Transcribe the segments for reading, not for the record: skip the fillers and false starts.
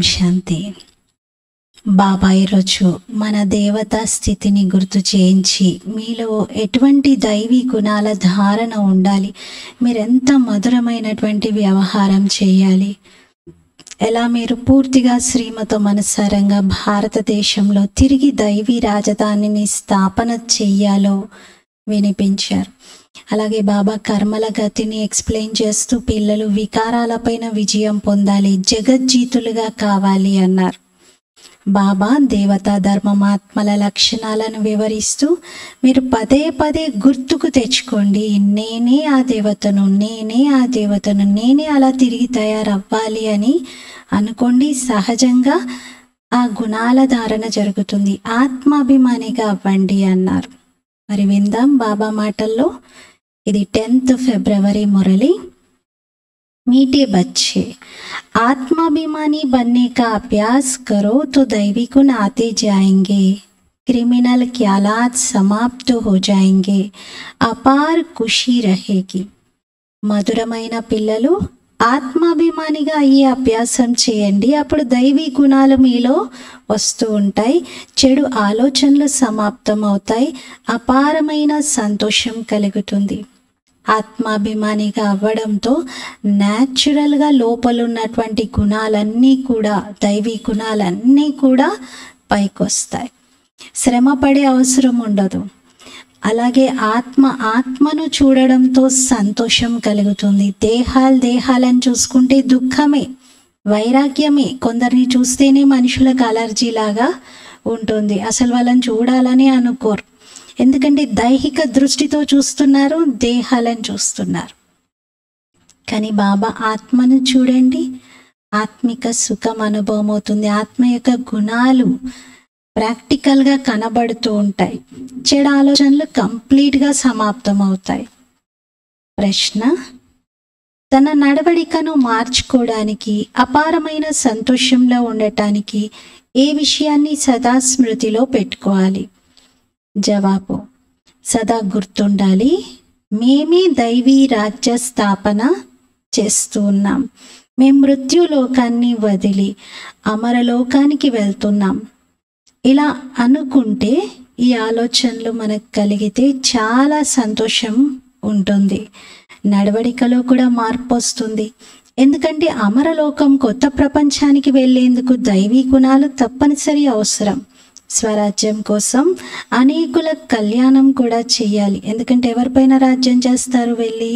శాంతి. బాబా ఈరోజు మన దేవతా స్థితిని గుర్తు చేయించి మీలో ఎటువంటి దైవీ గుణాల ధారణ ఉండాలి, మీరెంత మధురమైనటువంటి వ్యవహారం చేయాలి, ఎలా మీరు పూర్తిగా శ్రీమతం అనుసారంగా భారతదేశంలో తిరిగి దైవీ రాజధానిని స్థాపన చెయ్యాలో వినిపించారు. అలాగే బాబా కర్మల గతిని ఎక్స్ప్లెయిన్ చేస్తూ పిల్లలు వికారాలపైన విజయం పొందాలి, జగజ్జీతులుగా కావాలి అన్నారు. బాబా దేవతా ధర్మమాత్మల లక్షణాలను వివరిస్తూ మీరు పదే పదే గుర్తుకు తెచ్చుకోండి, నేనే ఆ దేవతను, నేనే ఆ దేవతను, నేనే అలా తిరిగి తయారవ్వాలి అని అనుకోండి. సహజంగా ఆ గుణాల ధారణ జరుగుతుంది. ఆత్మాభిమానిగా అవ్వండి అన్నారు. మరి విందాం బాబా మాటల్లో. ఇది 10th ఫిబ్రవరి మురళి. मीठे बच्चे, आत्माभिमानी बनने का अभ्यास करो तो दैवी गुण आते जाएंगे, क्रिमिनल ख्यालात समाप्त हो जाएंगे, अपार खुशी रहेगी. మధురమైన పిల్లలు, ఆత్మాభిమానిగా అయ్యే అభ్యాసం చేయండి, అప్పుడు దైవీ గుణాలు మీలో వస్తూ ఉంటాయి, చెడు ఆలోచనలు సమాప్తం అవుతాయి, అపారమైన సంతోషం కలుగుతుంది. ఆత్మాభిమానిగా అవ్వడంతో న్యాచురల్గా లోపలున్నటువంటి గుణాలన్నీ కూడా, దైవీ గుణాలన్నీ కూడా పైకొస్తాయి. శ్రమ పడే అవసరం ఉండదు. అలాగే ఆత్మను చూడడంతో సంతోషం కలుగుతుంది. దేహాలను చూసుకుంటే దుఃఖమే, వైరాగ్యమే. కొందరిని చూస్తేనే మనుషులకు అలర్జీ లాగా ఉంటుంది, అసలు వాళ్ళని చూడాలని అనుకోరు. ఎందుకంటే దైహిక దృష్టితో చూస్తున్నారు, దేహాలను చూస్తున్నారు. కానీ బాబా ఆత్మను చూడండి, ఆత్మిక సుఖం అనుభవం అవుతుంది. ఆత్మ యొక్క గుణాలు ప్రాక్టికల్గా కనబడుతూ ఉంటాయి. చెడు ఆలోచనలు కంప్లీట్గా సమాప్తం అవుతాయి. ప్రశ్న: తన నడవడికను మార్చుకోవడానికి, అపారమైన సంతోషంలో ఉండటానికి ఏ విషయాన్ని సదా స్మృతిలో పెట్టుకోవాలి? జవాబు: సదా గుర్తుండాలి, మేమే దైవీ రాజ్య స్థాపన చేస్తూ ఉన్నాం. మేము మృత్యులోకాన్ని వదిలి అమరలోకానికి వెళ్తున్నాం. ఇలా అనుకుంటే, ఈ ఆలోచనలు మనకు కలిగితే చాలా సంతోషం ఉంటుంది. నడవడికలో కూడా మార్పు వస్తుంది. ఎందుకంటే అమరలోకం, కొత్త ప్రపంచానికి వెళ్ళేందుకు దైవీ గుణాలు తప్పనిసరి అవసరం. స్వరాజ్యం కోసం అనేకుల కళ్యాణం కూడా చేయాలి. ఎందుకంటే ఎవరిపైన రాజ్యం చేస్తారు వెళ్ళి?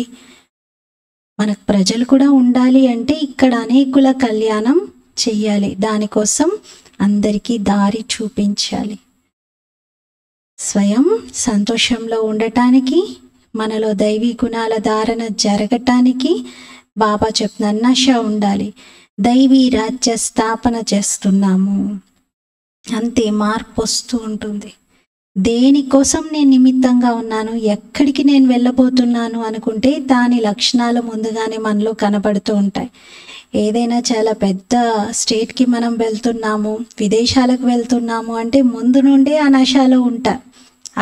మనకు ప్రజలు కూడా ఉండాలి అంటే ఇక్కడ అనేకుల కళ్యాణం చెయ్యాలి. దానికోసం అందరికీ దారి చూపించాలి. స్వయం సంతోషంలో ఉండటానికి, మనలో దైవీ గుణాల ధారణ జరగటానికి బాబా చెప్పిన నష ఉండాలి. దైవీ రాజ్య స్థాపన చేస్తున్నాము, అంతే. మార్పు వస్తూ ఉంటుంది. దేనికోసం నేను నిమిత్తంగా ఉన్నాను, ఎక్కడికి నేను వెళ్ళబోతున్నాను అనుకుంటే దాని లక్షణాలు ముందుగానే మనలో కనబడుతూ ఉంటాయి. ఏదైనా చాలా పెద్ద స్టేట్కి మనం వెళ్తున్నాము, విదేశాలకు వెళ్తున్నాము అంటే ముందు నుండే ఆ నశాలో ఉంటారు.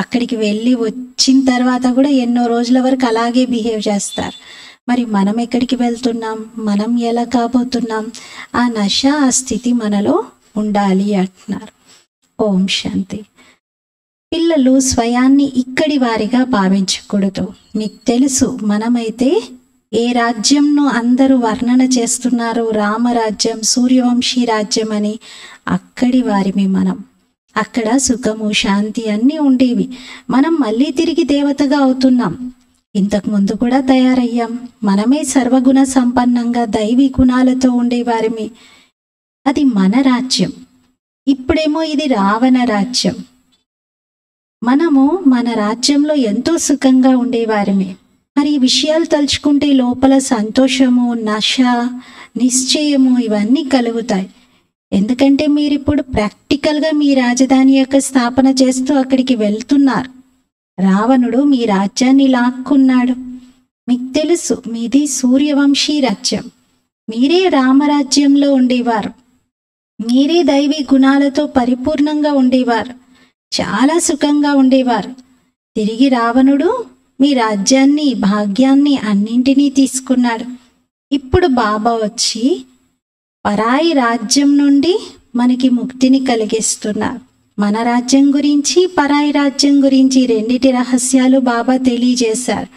అక్కడికి వెళ్ళి వచ్చిన తర్వాత కూడా ఎన్నో రోజుల వరకు అలాగే బిహేవ్ చేస్తారు. మరి మనం ఎక్కడికి వెళ్తున్నాం, మనం ఎలా కాబోతున్నాం? ఆ నశ, ఆ స్థితి మనలో ఉండాలి అంటున్నారు. ఓం శాంతి. పిల్లలు స్వయాన్ని ఇక్కడి వారిగా భావించకూడదు. మీకు తెలుసు, మనమైతే ఏ రాజ్యంను అందరూ వర్ణన చేస్తున్నారు, రామరాజ్యం, సూర్యవంశీ రాజ్యం అని, అక్కడి వారిమి మనం. అక్కడ సుఖము, శాంతి అన్నీ ఉండేవి. మనం మళ్ళీ తిరిగి దేవతగా అవుతున్నాం. ఇంతకు ముందు కూడా తయారయ్యాం. మనమే సర్వగుణ సంపన్నంగా దైవీ గుణాలతో ఉండేవారిమి. అది మన రాజ్యం. ఇప్పుడేమో ఇది రావణ రాజ్యం. మనము మన రాజ్యంలో ఎంతో సుఖంగా ఉండేవారిమే. మరి ఈ విషయాలు తలుచుకుంటే లోపల సంతోషము, నశ, నిశ్చయము ఇవన్నీ కలుగుతాయి. ఎందుకంటే మీరు ఇప్పుడు ప్రాక్టికల్గా మీ రాజధాని యొక్క స్థాపన చేస్తూ అక్కడికి వెళ్తున్నారు. రావణుడు మీ రాజ్యాన్ని లాక్కున్నాడు. మీకు తెలుసు, మీది సూర్యవంశీ రాజ్యం. మీరే రామరాజ్యంలో ఉండేవారు. మీరే దైవీ గుణాలతో పరిపూర్ణంగా ఉండేవారు, చాలా సుఖంగా ఉండేవారు. తిరిగి రావణుడు మీ రాజ్యాన్ని, భాగ్యాన్ని అన్నింటినీ తీసుకున్నాడు. ఇప్పుడు బాబా వచ్చి పరాయి రాజ్యం నుండి మనకి ముక్తిని కలిగిస్తున్నారు. మన రాజ్యం గురించి, పరాయి రాజ్యం గురించి రెండిటి రహస్యాలు బాబా తెలియజేశారు.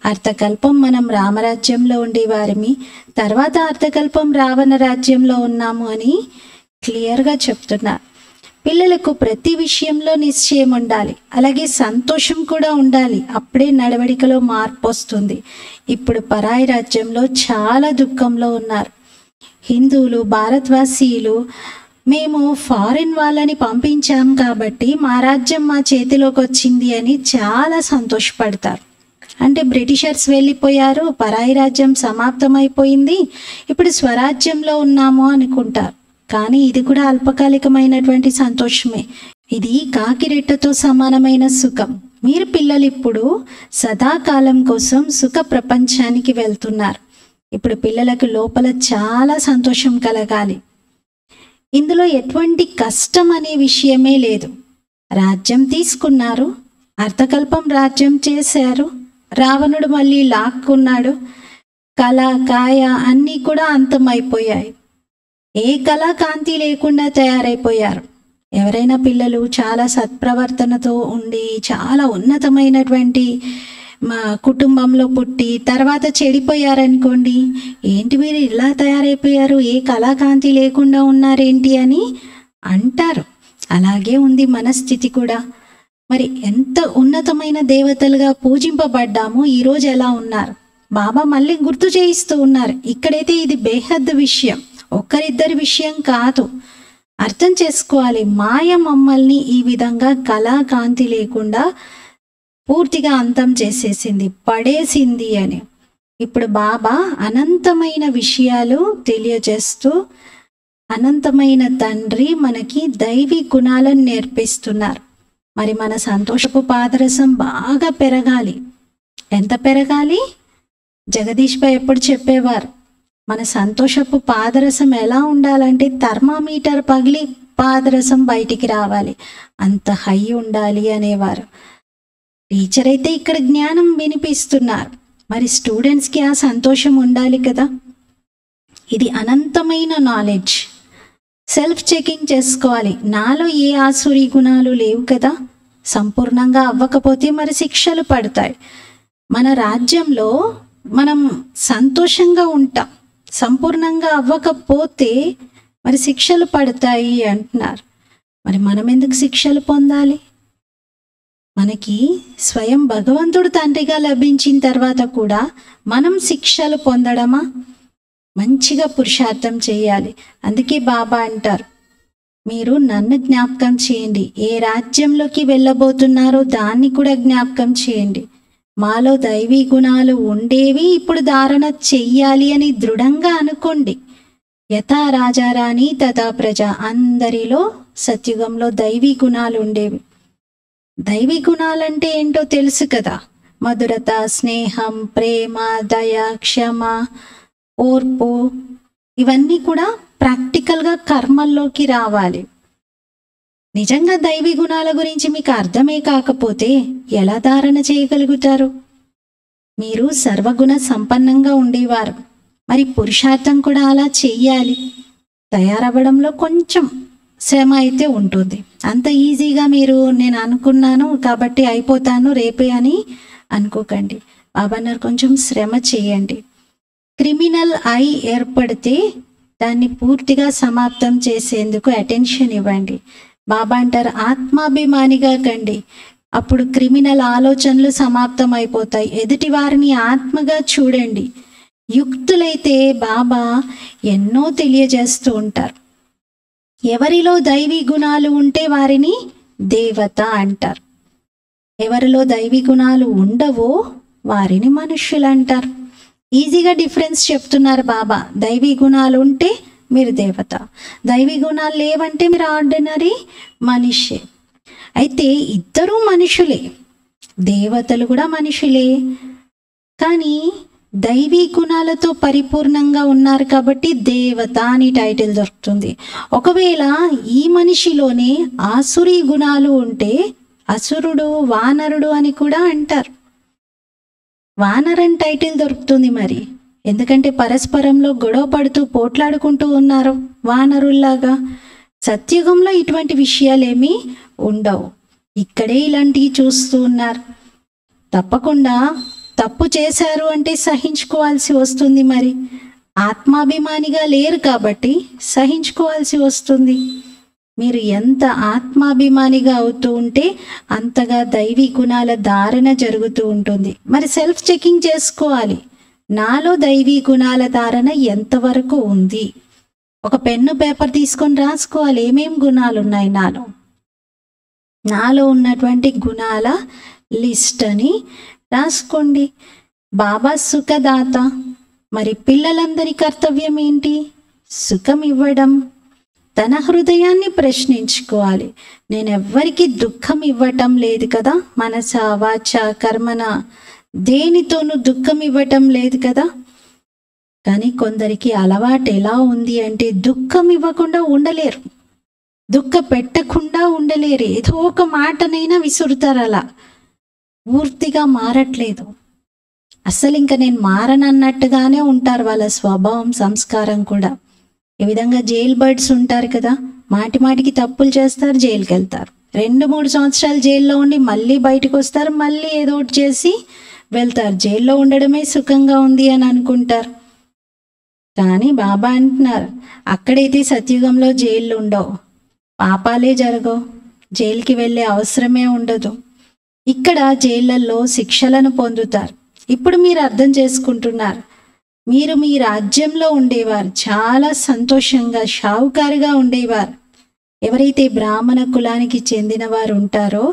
అర్థకల్పం మనం రామరాజ్యంలో ఉండేవారిమి, తర్వాత అర్థకల్పం రావణ రాజ్యంలో ఉన్నాము అని క్లియర్గా చెప్తున్నారు. పిల్లలకు ప్రతి విషయంలో నిశ్చయం ఉండాలి, అలాగే సంతోషం కూడా ఉండాలి. అప్పుడే నడవడికలో మార్పు వస్తుంది. ఇప్పుడు పరాయి రాజ్యంలో చాలా దుఃఖంలో ఉన్నారు. హిందువులు, భారతవాసీయులు మేము ఫారిన్ వాళ్ళని పంపించాం కాబట్టి మా రాజ్యం మా చేతిలోకి వచ్చింది అని చాలా సంతోషపడతారు. అంటే బ్రిటిషర్స్ వెళ్ళిపోయారు, పరాయి రాజ్యం సమాప్తమైపోయింది, ఇప్పుడు స్వరాజ్యంలో ఉన్నాము అనుకుంటారు. కానీ ఇది కూడా అల్పకాలికమైనటువంటి సంతోషమే. ఇది కాకిరెట్టతో సమానమైన సుఖం. మీరు పిల్లలు ఇప్పుడు సదాకాలం కోసం సుఖ ప్రపంచానికి వెళ్తున్నారు. ఇప్పుడు పిల్లలకు లోపల చాలా సంతోషం కలగాలి. ఇందులో ఎటువంటి కష్టం అనే విషయమే లేదు. రాజ్యం తీసుకున్నారు, అర్థకల్పం రాజ్యం చేశారు, రావణుడు మళ్ళీ లాక్కున్నాడు, కళ కాయ అన్నీ కూడా అంతమైపోయాయి. ఏ కళా కాంతి లేకుండా తయారైపోయారు. ఎవరైనా పిల్లలు చాలా సత్ప్రవర్తనతో ఉండి చాలా ఉన్నతమైనటువంటి మా కుటుంబంలో పుట్టి తర్వాత చెడిపోయారనుకోండి, ఏంటి మీరు ఇలా తయారైపోయారు, ఏ కళాకాంతి లేకుండా ఉన్నారేంటి అని అంటారు. అలాగే ఉంది మన స్థితి కూడా. మరి ఎంత ఉన్నతమైన దేవతలుగా పూజింపబడ్డామో ఈరోజు ఎలా ఉన్నారు? బాబా మళ్ళీ గుర్తు చేయిస్తూ ఉన్నారు. ఇక్కడైతే ఇది బేహద్దు విషయం, ఒక్కరిద్దరి విషయం కాదు. అర్థం చేసుకోవాలి, మాయ మమ్మల్ని ఈ విధంగా కళాకాంతి లేకుండా పూర్తిగా అంతం చేసేసింది, పడేసింది అని. ఇప్పుడు బాబా అనంతమైన విషయాలు తెలియజేస్తూ, అనంతమైన తండ్రి మనకి దైవీ గుణాలను నేర్పిస్తున్నారు. మరి మన సంతోషపు పాదరసం బాగా పెరగాలి. ఎంత పెరగాలి? జగదీష్ భాయ్ ఎప్పుడు చెప్పేవారు, మన సంతోషపు పాదరసం ఎలా ఉండాలంటే థర్మామీటర్ పగిలి పాదరసం బయటికి రావాలి, అంత హై ఉండాలి అనేవారు. టీచర్ అయితే ఇక్కడ జ్ఞానం వినిపిస్తున్నారు, మరి స్టూడెంట్స్కి ఆ సంతోషం ఉండాలి కదా. ఇది అనంతమైన నాలెడ్జ్. సెల్ఫ్ చెకింగ్ చేసుకోవాలి, నాలో ఏ ఆసురీ గుణాలు లేవు కదా. సంపూర్ణంగా అవ్వకపోతే మరి శిక్షలు పడతాయి. మన రాజ్యంలో మనం సంతోషంగా ఉంటాం, సంపూర్ణంగా అవ్వకపోతే మరి శిక్షలు పడతాయి అంటున్నారు. మరి మనం ఎందుకు శిక్షలు పొందాలి? మనకి స్వయం భగవంతుడు తండ్రిగా లభించిన తర్వాత కూడా మనం శిక్షలు పొందడమా? మంచిగా పురుషార్థం చేయాలి. అందుకే బాబా అంటారు, మీరు నన్ను జ్ఞాపకం చేయండి, ఏ రాజ్యంలోకి వెళ్ళబోతున్నారో దాన్ని కూడా జ్ఞాపకం చేయండి. మాలో దైవీ గుణాలు ఉండేవి, ఇప్పుడు ధారణ చెయ్యాలి అని దృఢంగా అనుకోండి. యథా రాజారాణి తథా ప్రజ, అందరిలో సత్యుగంలో దైవీ గుణాలు ఉండేవి. దైవీ గుణాలంటే ఏంటో తెలుసు కదా. మధురత, స్నేహం, ప్రేమ, దయ, క్షమ, ఓర్పు, ఇవన్నీ కూడా ప్రాక్టికల్గా కర్మల్లోకి రావాలి. నిజంగా దైవీ గుణాల గురించి మీకు అర్థమే కాకపోతే ఎలా ధారణ చేయగలుగుతారు? మీరు సర్వగుణ సంపన్నంగా ఉండేవారు, మరి పురుషార్థం కూడా అలా చెయ్యాలి. తయారవ్వడంలో కొంచెం శ్రమ అయితే ఉంటుంది. అంత ఈజీగా మీరు నేను అనుకున్నాను కాబట్టి అయిపోతాను రేపే అని అనుకోకండి. బాబాన్నారు కొంచెం శ్రమ చేయండి. క్రిమినల్ ఐ ఏర్పడితే దాన్ని పూర్తిగా సమాప్తం చేసేందుకు అటెన్షన్ ఇవ్వండి. బాబా అంటారు ఆత్మాభిమానిగా కండి, అప్పుడు క్రిమినల్ ఆలోచనలు సమాప్తం అయిపోతాయి. ఎదుటి వారిని ఆత్మగా చూడండి. యుక్తులైతే బాబా ఎన్నో తెలియజేస్తూ ఉంటారు. ఎవరిలో దైవీ గుణాలు ఉంటే వారిని దేవత అంటారు, ఎవరిలో దైవీ గుణాలు ఉండవో వారిని మనుష్యులు అంటారు. ఈజీగా డిఫరెన్స్ చెప్తున్నారు బాబా. దైవీ గుణాలు ఉంటే మీరు దేవత, దైవీ గుణాలు లేవంటే మీరు ఆర్డినరీ మనిషి. అయితే ఇద్దరూ మనుషులే, దేవతలు కూడా మనుషులే, కానీ దైవీ గుణాలతో పరిపూర్ణంగా ఉన్నారు కాబట్టి దేవత అని టైటిల్ దొరుకుతుంది. ఒకవేళ ఈ మనిషిలోనే ఆసురీ గుణాలు ఉంటే అసురుడు, వానరుడు అని కూడా అంటారు. వానరన్ టైటిల్ దొరుకుతుంది. మరి ఎందుకంటే పరస్పరంలో గొడవ పడుతూ పోట్లాడుకుంటూ ఉన్నారు వానరుల్లాగా. సత్యుగంలో ఇటువంటి విషయాలేమీ ఉండవు. ఇక్కడే ఇలాంటివి చూస్తూ ఉన్నారు. తప్పకుండా తప్పు చేశారు అంటే సహించుకోవాల్సి వస్తుంది. మరి ఆత్మాభిమానిగా లేరు కాబట్టి సహించుకోవాల్సి వస్తుంది. మీరు ఎంత ఆత్మాభిమానిగా అవుతూ ఉంటే అంతగా దైవీ గుణాల ధారణ జరుగుతూ ఉంటుంది. మరి సెల్ఫ్ చెకింగ్ చేసుకోవాలి. నాలో దైవీ గుణాల ధారణ ఎంతవరకు ఉంది? ఒక పెన్ను పేపర్ తీసుకొని రాసుకోవాలి ఏమేం గుణాలు ఉన్నాయి నాలో ఉన్నటువంటి గుణాల లిస్ట్ అని రాసుకోండి. బాబా సుఖదాత. మరి పిల్లలందరి కర్తవ్యం ఏంటి? సుఖం ఇవ్వడం. తన హృదయాన్ని ప్రశ్నించుకోవాలి. నేనెవ్వరికి దుఃఖం ఇవ్వటం లేదు కదా, మనస వాచ కర్మన దేనితోనూ దుఃఖం ఇవ్వటం లేదు కదా. కానీ కొందరికి అలవాటు ఎలా ఉంది అంటే దుఃఖం ఇవ్వకుండా ఉండలేరు, దుఃఖ పెట్టకుండా ఉండలేరు. ఏదో ఒక మాటనైనా విసురుతారు. అలా పూర్తిగా మారట్లేదు. అసలు ఇంకా నేను మారనన్నట్టుగానే ఉంటారు. వాళ్ళ స్వభావం సంస్కారం కూడా. ఈ విధంగా జైల్ బర్డ్స్ ఉంటారు కదా, మాటి మాటికి తప్పులు చేస్తారు, జైలుకి వెళ్తారు. 2-3 సంవత్సరాలు జైల్లో ఉండి మళ్ళీ బయటకు వస్తారు, మళ్ళీ ఏదో ఒకటి చేసి వెళ్తారు. జైల్లో ఉండడమే సుఖంగా ఉంది అని అనుకుంటారు. కానీ బాబా అంటున్నారు, అక్కడైతే సత్యుగంలో జైళ్ళు ఉండవు, పాపాలే జరగవు, జైలుకి వెళ్ళే అవసరమే ఉండదు. ఇక్కడ జైళ్ళల్లో శిక్షలను పొందుతారు. ఇప్పుడు మీరు అర్థం చేసుకుంటున్నారు. మీరు మీ రాజ్యంలో ఉండేవారు, చాలా సంతోషంగా షావుకారుగా ఉండేవారు. ఎవరైతే బ్రాహ్మణ కులానికి చెందిన వారు ఉంటారో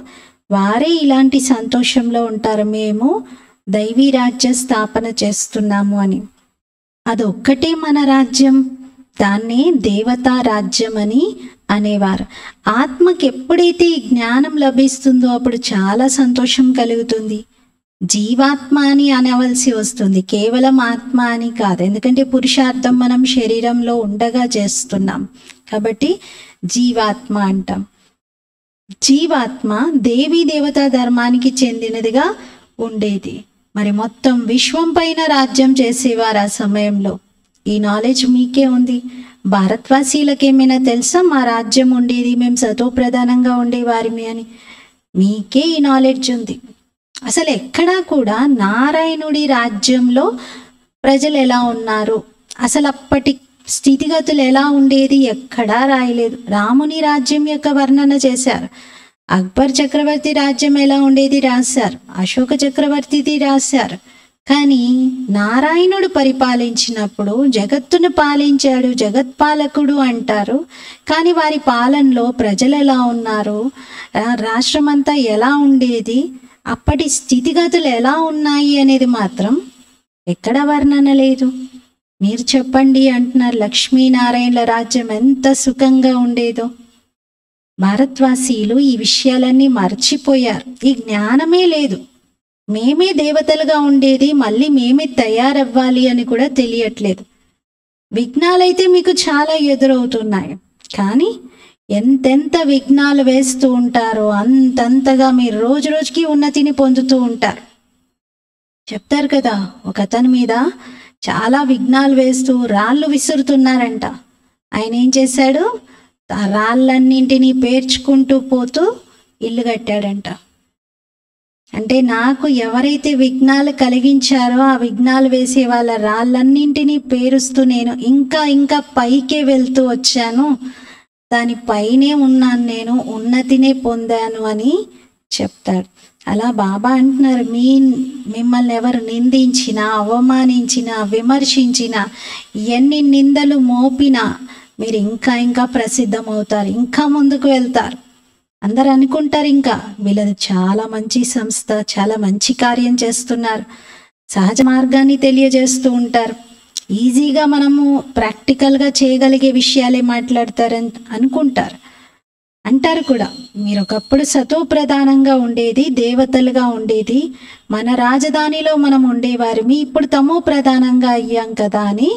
వారే ఇలాంటి సంతోషంలో ఉంటారు. మేము దైవీ రాజ్య స్థాపన చేస్తున్నాము అని. అదొక్కటే మన రాజ్యం. దాన్నే దేవతా రాజ్యం అని అనేవారు. ఆత్మకి ఎప్పుడైతే ఈ జ్ఞానం లభిస్తుందో అప్పుడు చాలా సంతోషం కలుగుతుంది. జీవాత్మ అని అనవలసి వస్తుంది, కేవలం ఆత్మ అని కాదు. ఎందుకంటే పురుషార్థం మనం శరీరంలో ఉండగా చేస్తున్నాం కాబట్టి జీవాత్మ అంటాం. జీవాత్మ దేవీ దేవతా ధర్మానికి చెందినదిగా ఉండేది. మరి మొత్తం విశ్వం పైన రాజ్యం చేసేవారు ఆ సమయంలో. ఈ నాలెడ్జ్ మీకే ఉంది. భారతవాసీలకు ఏమైనా తెలుసా మా రాజ్యం ఉండేది, మేము సతో ప్రధానంగా ఉండేవారిమి అని? మీకే ఈ నాలెడ్జ్ ఉంది. అసలు ఎక్కడా కూడా నారాయణుడి రాజ్యంలో ప్రజలు ఎలా ఉన్నారు, అసలు అప్పటి స్థితిగతులు ఎలా ఉండేది ఎక్కడా రాయలేదు. రాముని రాజ్యం యొక్క వర్ణన చేశారు. అక్బర్ చక్రవర్తి రాజ్యం ఎలా ఉండేది రాశారు, అశోక చక్రవర్తిది రాశారు. కానీ నారాయణుడు పరిపాలించినప్పుడు జగత్తును పాలించాడు, జగత్పాలకుడు అంటారు. కానీ వారి పాలనలో ప్రజలు ఎలా ఉన్నారు, రాష్ట్రమంతా ఎలా ఉండేది, అప్పటి స్థితిగతులు ఎలా ఉన్నాయి అనేది మాత్రం ఎక్కడ వర్ణన లేదు. మీరు చెప్పండి అంటున్నారు. లక్ష్మీనారాయణల రాజ్యం ఎంత సుఖంగా ఉండేదో. భారతవాసీలు ఈ విషయాలన్నీ మర్చిపోయారు. ఈ జ్ఞానమే లేదు. మేమే దేవతలుగా ఉండేది, మళ్ళీ మేమే తయారవ్వాలి అని కూడా తెలియట్లేదు. విఘ్నాలైతే మీకు చాలా ఎదురవుతున్నాయి. కానీ ఎంతెంత విఘ్నాలు వేస్తూ ఉంటారో అంతంతగా మీరు రోజు రోజుకి ఉన్నతిని పొందుతూ ఉంటారు. చెప్తారు కదా, ఒక అతని మీద చాలా విఘ్నాలు వేస్తూ రాళ్ళు విసురుతున్నారంట. ఆయన ఏం చేశాడు, ఆ రాళ్ళన్నింటినీ పేర్చుకుంటూ పోతూ ఇల్లు కట్టాడంట. అంటే నాకు ఎవరైతే విఘ్నాలు కలిగించారో ఆ విఘ్నాలు వేసే వాళ్ళ రాళ్ళన్నింటినీ పేరుస్తూ నేను ఇంకా ఇంకా పైకే వెళ్తూ వచ్చాను, దానిపైనే ఉన్నాను, నేను ఉన్నతినే పొందాను అని చెప్తాడు. అలా బాబా అంటున్నారు, మిమ్మల్ని ఎవరు నిందించినా, అవమానించినా, విమర్శించినా, ఎన్ని నిందలు మోపినా మీరు ఇంకా ఇంకా ప్రసిద్ధమవుతారు, ఇంకా ముందుకు వెళ్తారు. అందరు అనుకుంటారు ఇంకా వీళ్ళది చాలా మంచి సంస్థ, చాలా మంచి కార్యం చేస్తున్నారు, సహజ మార్గాన్ని తెలియజేస్తూ ఉంటారు, ఈజీగా మనము ప్రాక్టికల్గా చేయగలిగే విషయాలే మాట్లాడతారని అనుకుంటారు, అంటారు కూడా. మీరు ఒకప్పుడు సతో ప్రధానంగా ఉండేది, దేవతలుగా ఉండేది, మన రాజధానిలో మనం ఉండేవారిమి, ఇప్పుడు తమో ప్రధానంగా అయ్యాం కదా అని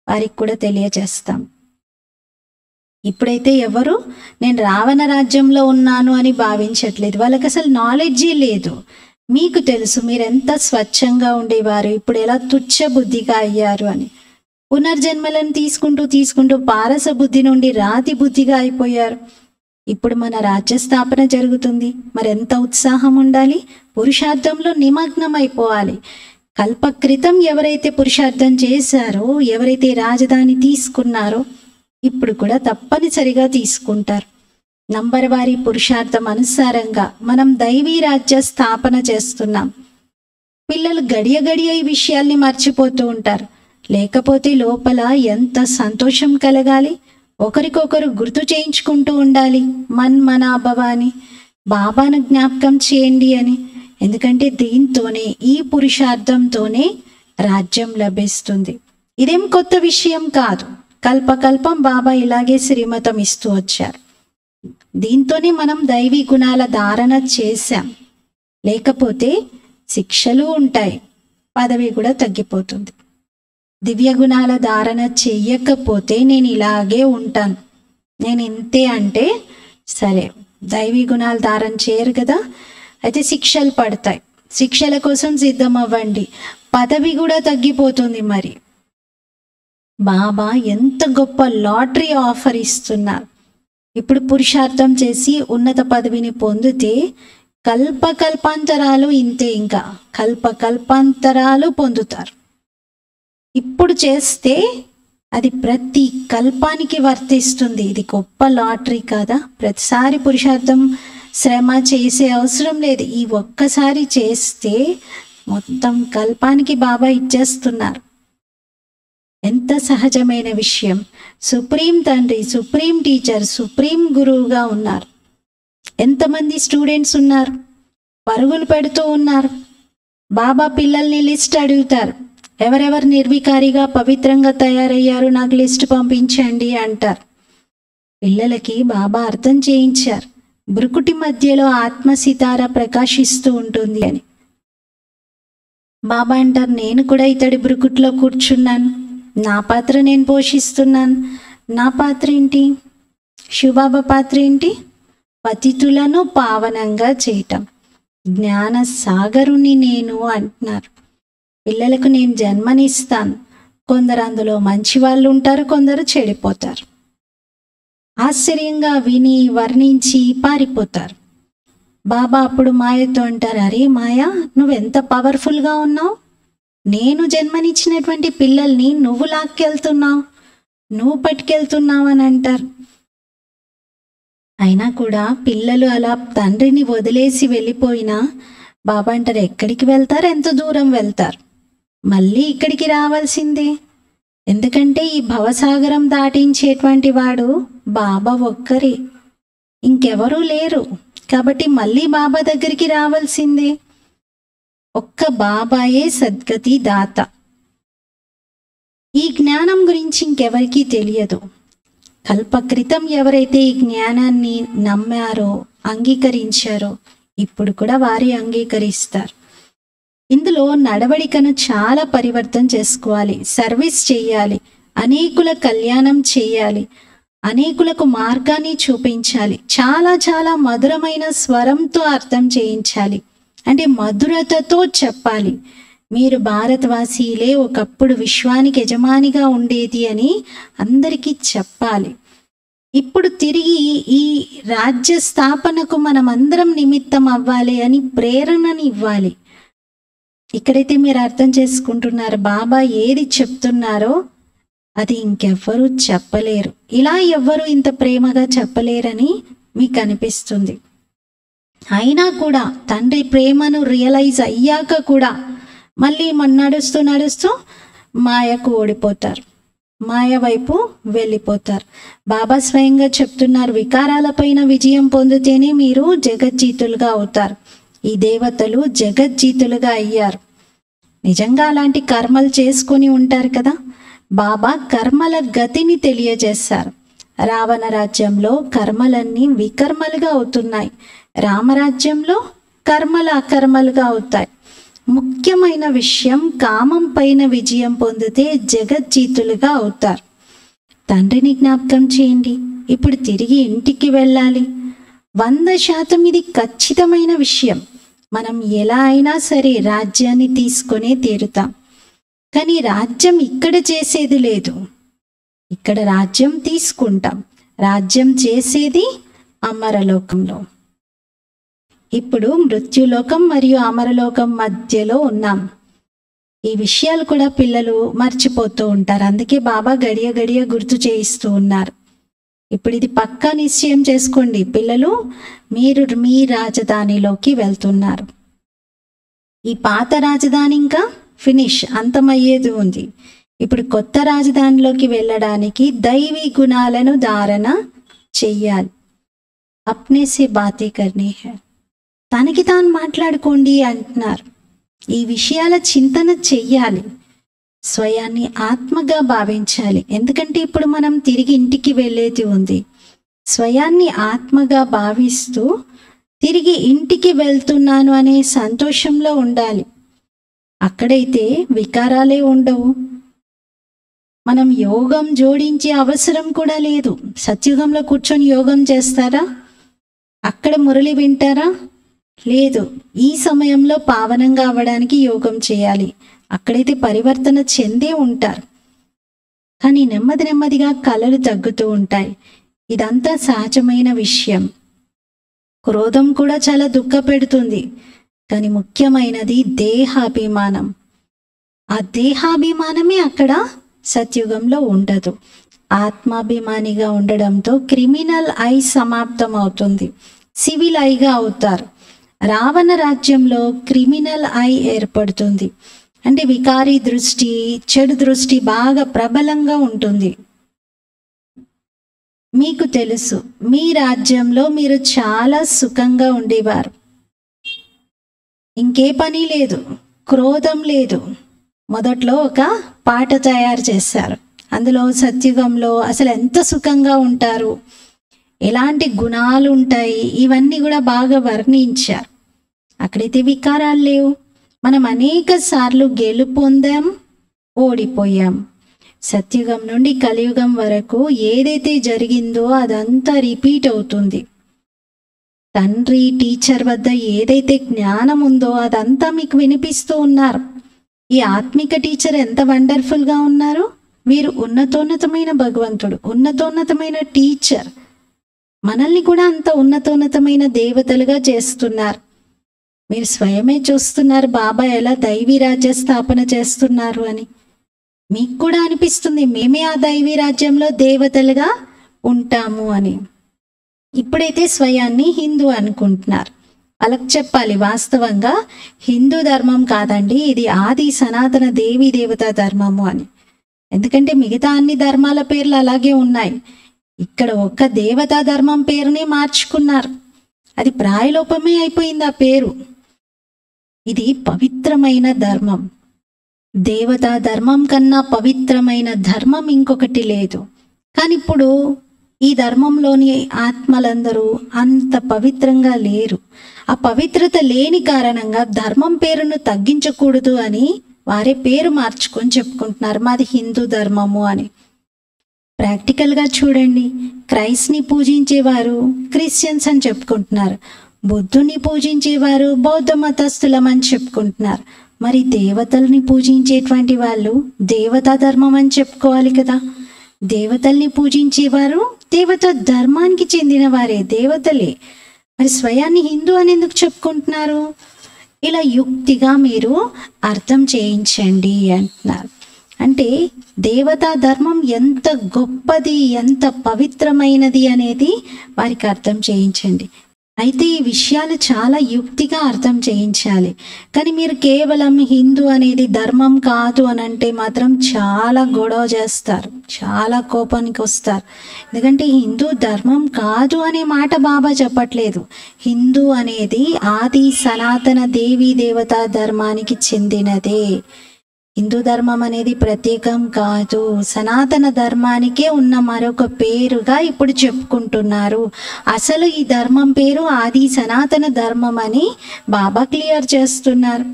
వారికి కూడా తెలియజేస్తాం. ఇప్పుడైతే ఎవరు నేను రావణ రాజ్యంలో ఉన్నాను అని భావించట్లేదు. వాళ్ళకి అసలు నాలెడ్జే లేదు. మీకు తెలుసు మీరెంత స్వచ్ఛంగా ఉండేవారు, ఇప్పుడు ఎలా తుచ్చ బుద్ధిగా అయ్యారు అని. పునర్జన్మలను తీసుకుంటూ పారస బుద్ధి నుండి రాతి బుద్ధిగా అయిపోయారు. ఇప్పుడు మన రాజ్యస్థాపన జరుగుతుంది. మరెంత ఉత్సాహం ఉండాలి, పురుషార్థంలో నిమగ్నం అయిపోవాలి. కల్పక్రితం ఎవరైతే పురుషార్థం చేశారో, ఎవరైతే రాజధాని తీసుకున్నారో, ఇప్పుడు కూడా తప్పనిసరిగా తీసుకుంటారు. నంబర్ వారి పురుషార్థం అనుసారంగా మనం దైవీ రాజ్య స్థాపన చేస్తున్నాం. పిల్లలు గడియ ఈ విషయాల్ని మర్చిపోతూ ఉంటారు. లేకపోతే లోపల ఎంత సంతోషం కలగాలి, ఒకరికొకరు గుర్తు చేయించుకుంటూ ఉండాలి. మన్మనాభవాని, బాబాను జ్ఞాపకం చేయండి అని. ఎందుకంటే దీంతోనే, ఈ పురుషార్థంతోనే రాజ్యం లభిస్తుంది. ఇదేం కొత్త విషయం కాదు. కల్పకల్పం బాబా ఇలాగే శ్రీమతం ఇస్తూ వచ్చారు. దీంతోనే మనం దైవీ గుణాల ధారణ చేశాం. లేకపోతే శిక్షలు ఉంటాయి, పదవి కూడా తగ్గిపోతుంది. దివ్య గుణాల ధారణ చెయ్యకపోతే నేను ఇలాగే ఉంటాను, నేను ఇంతే అంటే సరే. దైవీ గుణాలు ధారణ చేయరు కదా, అయితే శిక్షలు పడతాయి. శిక్షల కోసం సిద్ధం అవ్వండి, పదవి కూడా తగ్గిపోతుంది. మరి బాబా ఎంత గొప్ప లాటరీ ఆఫర్ ఇస్తున్నారు. ఇప్పుడు పురుషార్థం చేసి ఉన్నత పదవిని పొందితే కల్పకల్పాంతరాలు ఇంతే, ఇంకా కల్పకల్పాంతరాలు పొందుతారు. ఇప్పుడు చేస్తే అది ప్రతి కల్పానికి వర్తిస్తుంది. ఇది గొప్ప లాటరీ కదా. ప్రతిసారి పురుషార్థం శ్రమ చేసే అవసరం లేదు. ఈ ఒక్కసారి చేస్తే మొత్తం కల్పానికి బాబా ఇచ్చేస్తున్నారు. ఎంత సహజమైన విషయం. సుప్రీం తండ్రి, సుప్రీం టీచర్, సుప్రీం గురువుగా ఉన్నారు. ఎంతమంది స్టూడెంట్స్ ఉన్నారు, పరుగులు పెడుతూ ఉన్నారు. బాబా పిల్లల్ని లిస్ట్ అడుగుతారు. ఎవరెవరు నిర్వికారిగా పవిత్రంగా తయారయ్యారు, నాకు లిస్ట్ పంపించండి అంటారు. పిల్లలకి బాబా అర్థం చేయించారు, బ్రుకుటి మధ్యలో ఆత్మ సితార ప్రకాశిస్తూ ఉంటుంది అని. బాబా అంటారు, నేను కూడా ఇతడి బ్రుకుట్లో కూర్చున్నాను, నా పాత్ర నేను పోషిస్తున్నాను. నా పాత్ర ఏంటి? శివబాబా పాత్ర ఏంటి? పతితులను పావనంగా చేయటం. జ్ఞాన సాగరుని నేను అంటున్నారు. పిల్లలకు నేను జన్మనిస్తాను. కొందరు అందులో మంచి వాళ్ళు ఉంటారు, కొందరు చెడిపోతారు. ఆశ్చర్యంగా విని వర్ణించి పారిపోతారు. బాబా అప్పుడు మాయతో అంటారు, అరే మాయా, నువ్వెంత పవర్ఫుల్గా ఉన్నావు. నేను జన్మనిచ్చినటువంటి పిల్లల్ని నువ్వు లాక్కెళ్తున్నావు, నువ్వు పట్టుకెళ్తున్నావు అని అంటారు. అయినా కూడా పిల్లలు అలా తండ్రిని వదిలేసి వెళ్ళిపోయినా బాబా అంటారు, ఎక్కడికి వెళ్తారు, ఎంత దూరం వెళ్తారు, మళ్ళీ ఇక్కడికి రావాల్సిందే. ఎందుకంటే ఈ భవసాగరం దాటించేటువంటి వాడు బాబా ఒక్కరే, ఇంకెవరూ లేరు. కాబట్టి మళ్ళీ బాబా దగ్గరికి రావాల్సిందే. ఒక్క బాబాయే సద్గతి దాత. ఈ జ్ఞానం గురించి ఇంకెవరికీ తెలియదు. కల్పక్రితం ఎవరైతే ఈ జ్ఞానాన్ని నమ్మారో, అంగీకరించారో, ఇప్పుడు కూడా వారే అంగీకరిస్తారు. ఇందులో నడవడికను చాలా పరివర్తన చేసుకోవాలి, సర్వీస్ చేయాలి, అనేకుల కళ్యాణం చేయాలి, అనేకులకు మార్గాన్ని చూపించాలి, చాలా చాలా మధురమైన స్వరంతో అర్థం చేయించాలి. అంటే మధురతతో చెప్పాలి, మీరు భారతవాసీలే ఒకప్పుడు విశ్వానికి యజమానిగా ఉండేది అని అందరికీ చెప్పాలి. ఇప్పుడు తిరిగి ఈ రాజ్య స్థాపనకు మనం అందరం నిమిత్తం అవ్వాలి అని ప్రేరణని ఇవ్వాలి. ఇక్కడైతే మీరు అర్థం చేసుకుంటున్నారు, బాబా ఏది చెప్తున్నారో అది ఇంకెవ్వరూ చెప్పలేరు. ఇలా ఎవ్వరూ ఇంత ప్రేమగా చెప్పలేరని మీకు అనిపిస్తుంది. అయినా కూడా తండ్రి ప్రేమను రియలైజ్ అయ్యాక కూడా మళ్ళీ నడుస్తూ మాయకు ఓడిపోతారు, మాయ వైపు వెళ్ళిపోతారు. బాబా స్వయంగా చెప్తున్నారు, వికారాలపైన విజయం పొందితేనే మీరు జగజ్జీతులుగా అవుతారు. ఈ దేవతలు జగజ్జీతులుగా అయ్యారు. నిజంగా అలాంటి కర్మలు చేసుకొని ఉంటారు కదా. బాబా కర్మల గతిని తెలియజేశారు. రావణ రాజ్యంలో కర్మలన్నీ వికర్మలుగా అవుతున్నాయి, రామరాజ్యంలో కర్మలు అకర్మలుగా అవుతాయి. ముఖ్యమైన విషయం, కామం పైన విజయం పొందితే జగజ్జీతులుగా అవుతారు. తండ్రిని జ్ఞాపకం చేయండి. ఇప్పుడు తిరిగి ఇంటికి వెళ్ళాలి. 100% ఇది ఖచ్చితమైన విషయం. మనం ఎలా అయినా సరే రాజ్యాన్ని తీసుకొనే తీరుతాం. కానీ రాజ్యం ఇక్కడ చేసేది లేదు. ఇక్కడ రాజ్యం తీసుకుంటాం. రాజ్యం చేసేది అమరలోకంలో. ఇప్పుడు మృత్యులోకం మరియు అమరలోకం మధ్యలో ఉన్నాం. ఈ విషయాలు కూడా పిల్లలు మర్చిపోతూ ఉంటారు. అందుకే బాబా గడియ గడియ గుర్తు చేయిస్తూ ఉన్నారు. ఇప్పుడు ఇది పక్కా నిశ్చయం చేసుకోండి పిల్లలు, మీరు మీ రాజధానిలోకి వెళ్తున్నారు. ఈ పాత రాజధాని ఇంకా ఫినిష్, అంతమయ్యేది ఉంది. ఇప్పుడు కొత్త రాజధానిలోకి వెళ్ళడానికి దైవీ గుణాలను ధారణ చెయ్యాలి. అప్నే సే బాతే కర్నీ హై, తనకి తాను మాట్లాడుకోండి అంటున్నారు. ఈ విషయాల చింతన చెయ్యాలి. స్వయాన్ని ఆత్మగా భావించాలి. ఎందుకంటే ఇప్పుడు మనం తిరిగి ఇంటికి వెళ్ళేది ఉంది. స్వయాన్ని ఆత్మగా భావిస్తూ తిరిగి ఇంటికి వెళ్తున్నాను అనే సంతోషంలో ఉండాలి. అక్కడైతే వికారాలే ఉండవు. మనం యోగం జోడించే అవసరం కూడా లేదు. సత్యుగంలో కూర్చొని యోగం చేస్తారా? అక్కడ మురళి వింటారా? లేదు. ఈ సమయంలో పావనంగా అవ్వడానికి యోగం చేయాలి. అక్కడైతే పరివర్తన చెందే ఉంటారు. కానీ నెమ్మది నెమ్మదిగా కళలు తగ్గుతూ ఉంటాయి. ఇదంతా సహజమైన విషయం. క్రోధం కూడా చాలా దుఃఖ పెడుతుంది. కానీ ముఖ్యమైనది దేహాభిమానం. ఆ దేహాభిమానమే అక్కడ సత్యుగంలో ఉండదు. ఆత్మాభిమానిగా ఉండడంతో క్రిమినల్ ఐ సమాప్తం అవుతుంది. సివిల్ ఐగా అవుతారు. రావణ రాజ్యంలో క్రిమినల్ ఐ ఏర్పడుతుంది. అంటే వికారీ దృష్టి, చెడు దృష్టి బాగా ప్రబలంగా ఉంటుంది. మీకు తెలుసు, మీ రాజ్యంలో మీరు చాలా సుఖంగా ఉండేవారు. ఇంకే పని లేదు, క్రోధం లేదు. మొదట్లో ఒక పాట తయారు చేశారు. అందులో సత్యుగంలో అసలు ఎంత సుఖంగా ఉంటారు, ఎలాంటి గుణాలు ఉంటాయి, ఇవన్నీ కూడా బాగా వర్ణించారు. అక్కడైతే వికారాలు లేవు. మనం అనేక సార్లు గెలుపొందాం, ఓడిపోయాం. సత్యుగం నుండి కలియుగం వరకు ఏదైతే జరిగిందో అదంతా రిపీట్ అవుతుంది. తండ్రి టీచర్ వద్ద ఏదైతే జ్ఞానం ఉందో అదంతా మీకు వినిపిస్తూ ఉన్నారు. ఈ ఆత్మిక టీచర్ ఎంత వండర్ఫుల్గా ఉన్నారు. వీరు ఉన్నతోన్నతమైన భగవంతుడు, ఉన్నతోన్నతమైన టీచర్. మనల్ని కూడా అంత ఉన్నతోన్నతమైన దేవతలుగా చేస్తున్నారు. మీరు స్వయమే చూస్తున్నారు బాబా ఎలా దైవీ రాజ్య స్థాపన చేస్తున్నారు అని. మీకు కూడా అనిపిస్తుంది మేమే ఆ దైవీ రాజ్యంలో దేవతలుగా ఉంటాము అని. ఇప్పుడైతే స్వయాన్ని హిందూ అనుకుంటున్నారు. వాళ్ళకి చెప్పాలి, వాస్తవంగా హిందూ ధర్మం కాదండి, ఇది ఆది సనాతన దేవీ దేవతా ధర్మము అని. ఎందుకంటే మిగతా అన్ని ధర్మాల పేర్లు అలాగే ఉన్నాయి. ఇక్కడ ఒక్క దేవతా ధర్మం పేరునే మార్చుకున్నారు. అది ప్రాయలోపమే అయిపోయింది ఆ పేరు. ఇది పవిత్రమైన ధర్మం. దేవతా ధర్మం కన్నా పవిత్రమైన ధర్మం ఇంకొకటి లేదు. కానీ ఇప్పుడు ఈ ధర్మంలోని ఆత్మలందరూ అంత పవిత్రంగా లేరు. ఆ పవిత్రత లేని కారణంగా ధర్మం పేరును తగ్గించకూడదు అని వారే పేరు మార్చుకొని చెప్పుకుంటున్నారు, మాది హిందూ ధర్మము అని. ప్రాక్టికల్గా చూడండి, క్రైస్ట్ని పూజించేవారు క్రిస్టియన్స్ అని చెప్పుకుంటున్నారు, బుద్ధుని పూజించేవారు బౌద్ధ మతస్థులం అని చెప్పుకుంటున్నారు. మరి దేవతల్ని పూజించేటువంటి వాళ్ళు దేవతా ధర్మం అని చెప్పుకోవాలి కదా. దేవతల్ని పూజించేవారు దేవతా ధర్మానికి చెందిన వారే, దేవతలే. మరి స్వయాన్ని హిందూ అని ఎందుకు చెప్పుకుంటున్నారు? ఇలా యుక్తిగా మీరు అర్థం చేయించండి అంటున్నారు. అంటే దేవతా ధర్మం ఎంత గొప్పది, ఎంత పవిత్రమైనది అనేది వారికి అర్థం చేయించండి. అయితే ఈ విషయాలు చాలా యుక్తిగా అర్థం చేయించాలి. కానీ మీరు కేవలం హిందూ అనేది ధర్మం కాదు అని అంటే మాత్రం చాలా గొడవ చేస్తారు, చాలా కోపానికి వస్తారు. ఎందుకంటే హిందూ ధర్మం కాదు అనే మాట బాబా చెప్పట్లేదు. హిందూ అనేది ఆది సనాతన దేవీ దేవతా ధర్మానికి చెందినదే. హిందూ ధర్మం అనేది ప్రత్యేకం కాదు, సనాతన ధర్మానికే ఉన్న మరొక పేరుగా ఇప్పుడు చెప్పుకుంటున్నారు. అసలు ఈ ధర్మం పేరు ఆది సనాతన ధర్మం అని బాబా క్లియర్ చేస్తున్నారు.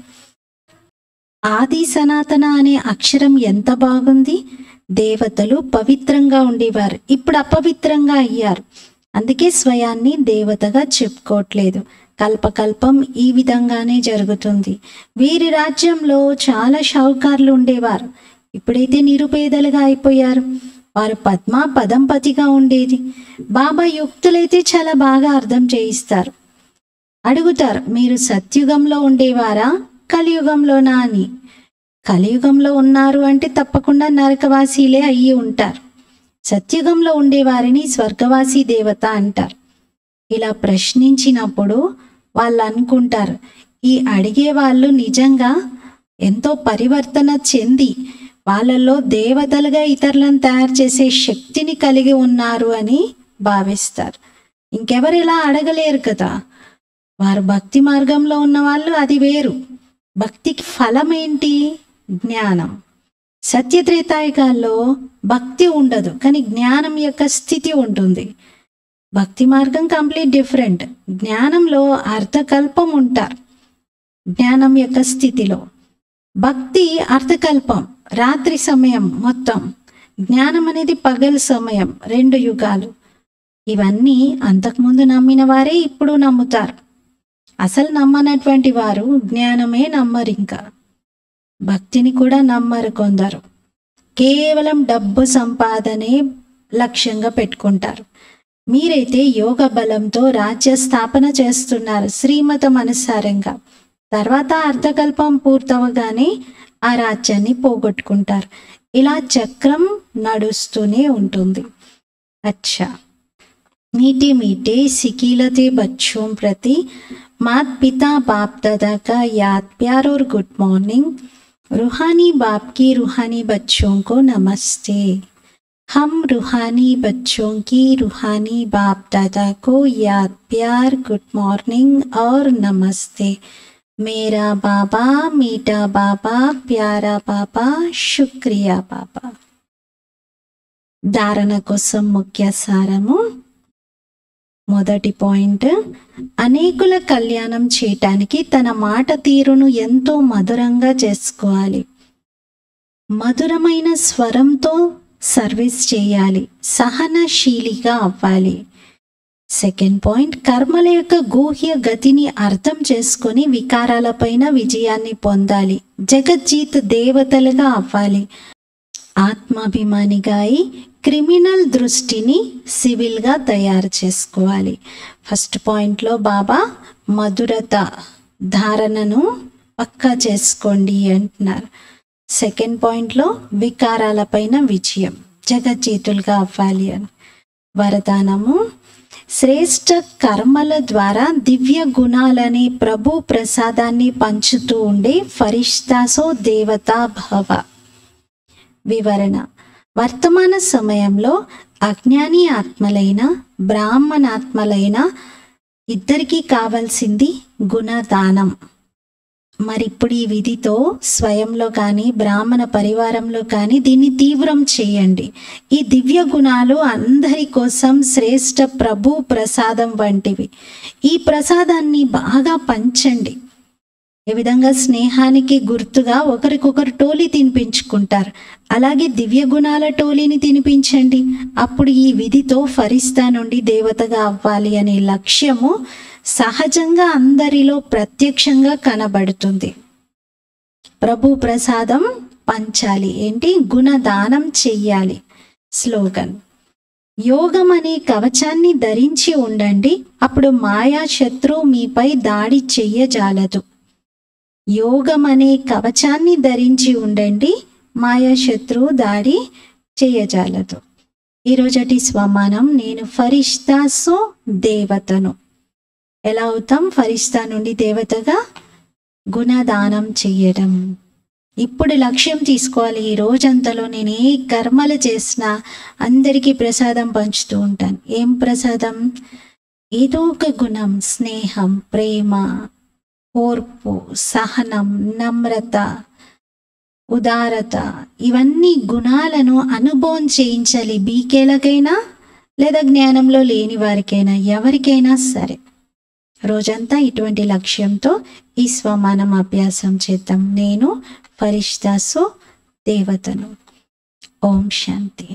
ఆది సనాతన అనే అక్షరం ఎంత బాగుంది. దేవతలు పవిత్రంగా ఉండేవారు, ఇప్పుడు అపవిత్రంగా అయ్యారు. అందుకే స్వయాన్ని దేవతగా చెప్పుకోవట్లేదు. కల్పకల్పం ఈ విధంగానే జరుగుతుంది. వీరి రాజ్యంలో చాలా షావుకారులు ఉండేవారు. ఇప్పుడైతే నిరుపేదలుగా అయిపోయారు. వారు పదంపతిగా ఉండేది. బాబా యుక్తులైతే చాలా బాగా అర్థం చేయిస్తారు. అడుగుతారు, మీరు సత్యుగంలో ఉండేవారా, కలియుగంలోనా అని. కలియుగంలో ఉన్నారు అంటే తప్పకుండా నరకవాసీలే అయ్యి ఉంటారు. సత్యుగంలో ఉండేవారిని స్వర్గవాసి దేవత అంటారు. ఇలా ప్రశ్నించినప్పుడు వాళ్ళు అనుకుంటారు, ఈ అడిగే వాళ్ళు నిజంగా ఎంతో పరివర్తన చెంది వాళ్ళల్లో దేవతలుగా ఇతరులను తయారు చేసే శక్తిని కలిగి ఉన్నారు అని భావిస్తారు. ఇంకెవరు ఇలా అడగలేరు కదా. వారు భక్తి మార్గంలో ఉన్న వాళ్ళు, అది వేరు. భక్తికి ఫలం ఏంటి? జ్ఞానం. సత్యత్రేతాయుగాల్లో భక్తి ఉండదు, కానీ జ్ఞానం యొక్క స్థితి ఉంటుంది. భక్తి మార్గం కంప్లీట్ డిఫరెంట్. జ్ఞానంలో అర్థకల్పం ఉంటారు. జ్ఞానం యొక్క స్థితిలో భక్తి అర్థకల్పం, రాత్రి సమయం మొత్తం. జ్ఞానం అనేది పగలు సమయం, 2 యుగాలు. ఇవన్నీ అంతకుముందు నమ్మిన వారే ఇప్పుడు నమ్ముతారు. అసలు నమ్మనటువంటి వారు జ్ఞానమే నమ్మరు. ఇంకా భక్తిని కూడా నమ్మరు కొందరు. కేవలం డబ్బు సంపాదనే లక్ష్యంగా పెట్టుకుంటారు. మీరైతే యోగ బలంతో రాజ్య స్థాపన చేస్తున్నారు శ్రీమతం అనుసారంగా. తర్వాత అర్థకల్పం పూర్తవగానే ఆ రాజ్యాన్ని పోగొట్టుకుంటారు. ఇలా చక్రం నడుస్తూనే ఉంటుంది. అచ్చా, मीठे मीठे सिकीलते बच्चों प्रति माता पिता बाप दादा का याद प्यार और गुड मॉर्निंग। रूहानी बाप की रूहानी बच्चों को नमस्ते। हम रूहानी बच्चों की रूहानी बाप दादा को याद प्यार गुड मॉर्निंग और नमस्ते। मेरा बाबा मीठा बाबा प्यारा बाबा शुक्रिया बाबा। धारण कोसम मुख्य सारము. మొదటి పాయింట్, అనేకుల కళ్యాణం చేయటానికి తన మాట తీరును ఎంతో మధురంగా చేసుకోవాలి. మధురమైన స్వరంతో సర్వీస్ చేయాలి. సహనశీలిగా అవ్వాలి. సెకండ్ పాయింట్, కర్మల యొక్క గూహ్య గతిని అర్థం చేసుకొని వికారాలపైన విజయాన్ని పొందాలి. జగజ్జీత్ దేవతలుగా అవ్వాలి. ఆత్మాభిమానిగా అయి క్రిమినల్ దృష్టిని సివిల్గా తయారు చేసుకోవాలి. ఫస్ట్ పాయింట్లో బాబా మధురత ధారణను పక్కా చేసుకోండి అంటున్నారు. సెకండ్ పాయింట్లో వికారాలపైన విజయం, జగజ్జీతులుగా అవ్వాలి అని. వరదానము, శ్రేష్ఠ కర్మల ద్వారా దివ్య గుణాలనే ప్రభు ప్రసాదాన్ని పంచుతూ ఉండే ఫరిష్తాసో దేవతా భవ. వివరణ, వర్తమాన సమయంలో అజ్ఞాని ఆత్మలైన బ్రాహ్మణాత్మలైన ఇద్దరికీ కావాల్సింది గుణదానం. మరిప్పుడు ఈ విధితో స్వయంలో కానీ బ్రాహ్మణ పరివారంలో కానీ దీన్ని తీవ్రం చేయండి. ఈ దివ్య గుణాలు అందరి కోసం శ్రేష్ఠ ప్రభు ప్రసాదం వంటివి. ఈ ప్రసాదాన్ని బాగా పంచండి. ఏ విధంగా స్నేహానికి గుర్తుగా ఒకరికొకరు టోలీ తినిపించుకుంటారు, అలాగే దివ్య గుణాల టోలీని తినిపించండి. అప్పుడు ఈ విధితో ఫరిస్తా నుండి దేవతగా అవ్వాలి అనే లక్ష్యము సహజంగా అందరిలో ప్రత్యక్షంగా కనబడుతుంది. ప్రభు ప్రసాదం పంచాలి. ఏంటి? గుణదానం చెయ్యాలి. స్లోగన్, యోగం అనే కవచాన్ని ధరించి ఉండండి, అప్పుడు మాయా శత్రువు మీపై దాడి చెయ్యజాలదు. యోగం అనే కవచాన్ని ధరించి ఉండండి, మాయా శత్రువు దాడి చేయజాలదు. ఈరోజటి స్వమానం, నేను ఫరిష్తాసో దేవతను. ఎలా అవుతాం ఫరిష్తా నుండి దేవతగా? గుణదానం చెయ్యడం. ఇప్పుడు లక్ష్యం తీసుకోవాలి, ఈ రోజంతలో నేను ఏ కర్మలు చేసినా అందరికీ ప్రసాదం పంచుతూ ఉంటాను. ఏం ప్రసాదం? ఏదో ఒక గుణం, స్నేహం, ప్రేమ, ఓర్పు, సహనం, నమ్రత, ఉదారత, ఇవన్నీ గుణాలను అనుభవం చేయించాలి. బీకేలకైనా లేదా జ్ఞానంలో లేని వారికైనా, ఎవరికైనా సరే. రోజంతా ఇటువంటి లక్ష్యంతో ఈ స్వమానం అభ్యాసం చేద్దాం. నేను ఫరిష్తాసు దేవతను. ఓం శాంతి.